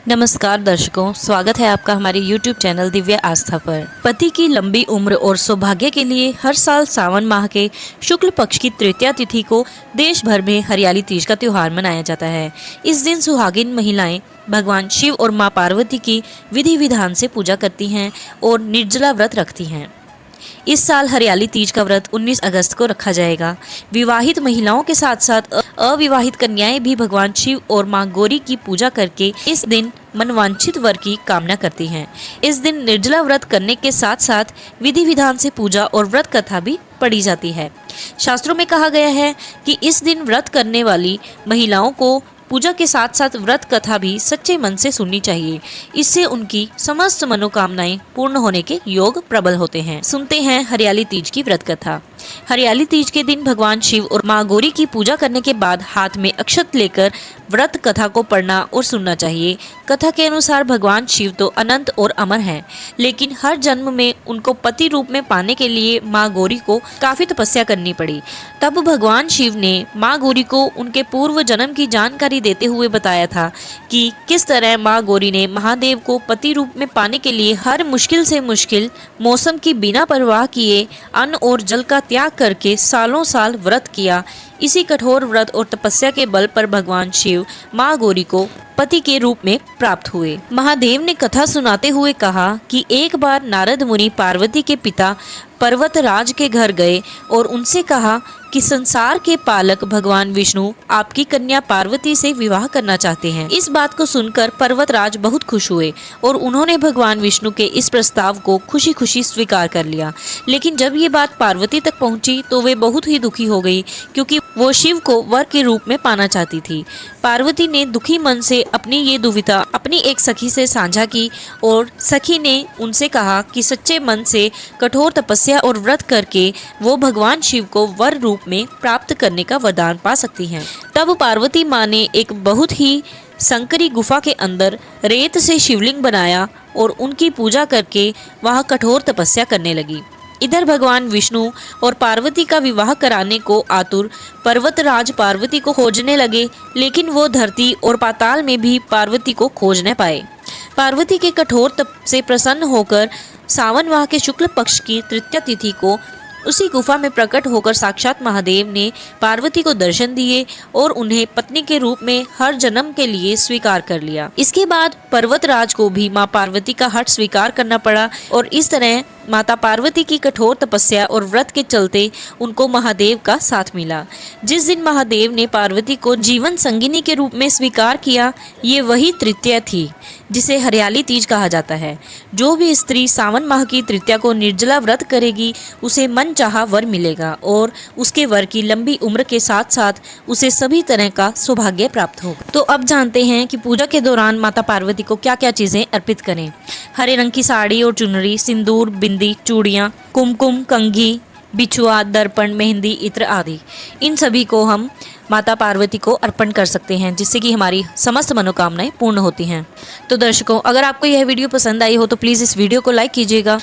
नमस्कार दर्शकों, स्वागत है आपका हमारे YouTube चैनल दिव्य आस्था पर। पति की लंबी उम्र और सौभाग्य के लिए हर साल सावन माह के शुक्ल पक्ष की तृतीया तिथि को देश भर में हरियाली तीज का त्योहार मनाया जाता है। इस दिन सुहागिन महिलाएं भगवान शिव और मां पार्वती की विधि विधान से पूजा करती हैं और निर्जला व्रत रखती हैं। इस साल हरियाली तीज का व्रत 19 अगस्त को रखा जाएगा। विवाहित महिलाओं के साथ साथ अविवाहित कन्याएं भी भगवान शिव और मां गौरी की पूजा करके इस दिन मनवांछित वर की कामना करती हैं। इस दिन निर्जला व्रत करने के साथ साथ विधि विधान से पूजा और व्रत कथा भी पढ़ी जाती है। शास्त्रों में कहा गया है कि इस दिन व्रत करने वाली महिलाओं को पूजा के साथ साथ व्रत कथा भी सच्चे मन से सुननी चाहिए। इससे उनकी समस्त मनोकामनाएं पूर्ण होने के योग प्रबल होते हैं। सुनते हैं हरियाली तीज की व्रत कथा। हरियाली तीज के दिन भगवान शिव और मां गौरी की पूजा करने के बाद हाथ में अक्षत लेकर व्रत कथा को पढ़ना और सुनना चाहिए। कथा के अनुसार भगवान शिव तो अनंत और अमर हैं, लेकिन हर जन्म में उनको पति रूप में पाने के लिए मां गौरी को काफी तपस्या करनी पड़ी। तब भगवान शिव ने मां गौरी को उनके पूर्व जन्म की जानकारी देते हुए बताया था कि किस तरह मां गौरी ने महादेव को पति रूप में पाने के लिए हर मुश्किल से मुश्किल मौसम की बिना परवाह किए अन्न और जल का त्याग करके सालों साल व्रत किया। इसी कठोर व्रत और तपस्या के बल पर भगवान शिव मां गौरी को पति के रूप में प्राप्त हुए। महादेव ने कथा सुनाते हुए कहा कि एक बार नारद मुनि पार्वती के पिता पर्वतराज के घर गए और उनसे कहा कि संसार के पालक भगवान विष्णु आपकी कन्या पार्वती से विवाह करना चाहते हैं। इस बात को सुनकर पर्वतराज बहुत खुश हुए और उन्होंने भगवान विष्णु के इस प्रस्ताव को खुशी खुशी स्वीकार कर लिया। लेकिन जब ये बात पार्वती तक पहुंची तो वे बहुत ही दुखी हो गई, क्योंकि वो शिव को वर के रूप में पाना चाहती थी। पार्वती ने दुखी मन से अपनी ये दुविधा अपनी एक सखी से साझा की और सखी ने उनसे कहा कि सच्चे मन से कठोर तपस्या और व्रत करके वो भगवान शिव को वर रूप में प्राप्त करने का वरदान पा सकती हैं। तब पार्वती माँ ने एक बहुत ही संकरी गुफा के अंदर रेत से शिवलिंग बनाया और उनकी पूजा करके वहां कठोर तपस्या करने लगी। इधर भगवान विष्णु और पार्वती का विवाह कराने को आतुर पर्वतराज पार्वती को खोजने लगे, लेकिन वो धरती और पाताल में भी पार्वती को खोज न पाए। पार्वती के कठोर तप से प्रसन्न होकर सावन माह के शुक्ल पक्ष की तृतीया तिथि को उसी गुफा में प्रकट होकर साक्षात महादेव ने पार्वती को दर्शन दिए और उन्हें पत्नी के रूप में हर जन्म के लिए स्वीकार कर लिया। इसके बाद पर्वतराज को भी मां पार्वती का हट स्वीकार करना पड़ा और इस तरह माता पार्वती की कठोर तपस्या और व्रत के चलते उनको महादेव का साथ मिला। जिस दिन महादेव ने पार्वती को जीवन संगिनी के रूप में स्वीकार किया, ये वही तृतीया थी जिसे हरियाली तीज कहा जाता है। जो भी स्त्री सावन माह की तृतीया को निर्जला व्रत करेगी उसे मन चाहा वर मिलेगा और उसके वर की लंबी उम्र के साथ साथ उसे सभी तरह का सौभाग्य प्राप्त होगा। तो अब जानते हैं कि पूजा के दौरान माता पार्वती को क्या क्या चीजें अर्पित करें। हरे रंग की साड़ी और चुनरी, सिंदूर, बिंदी, चूड़ियाँ, कुमकुम, कंघी, बिछुआ, दर्पण, मेहंदी, इत्र आदि, इन सभी को हम माता पार्वती को अर्पण कर सकते हैं, जिससे कि हमारी समस्त मनोकामनाएं पूर्ण होती हैं। तो दर्शकों, अगर आपको यह वीडियो पसंद आई हो तो प्लीज़ इस वीडियो को लाइक कीजिएगा।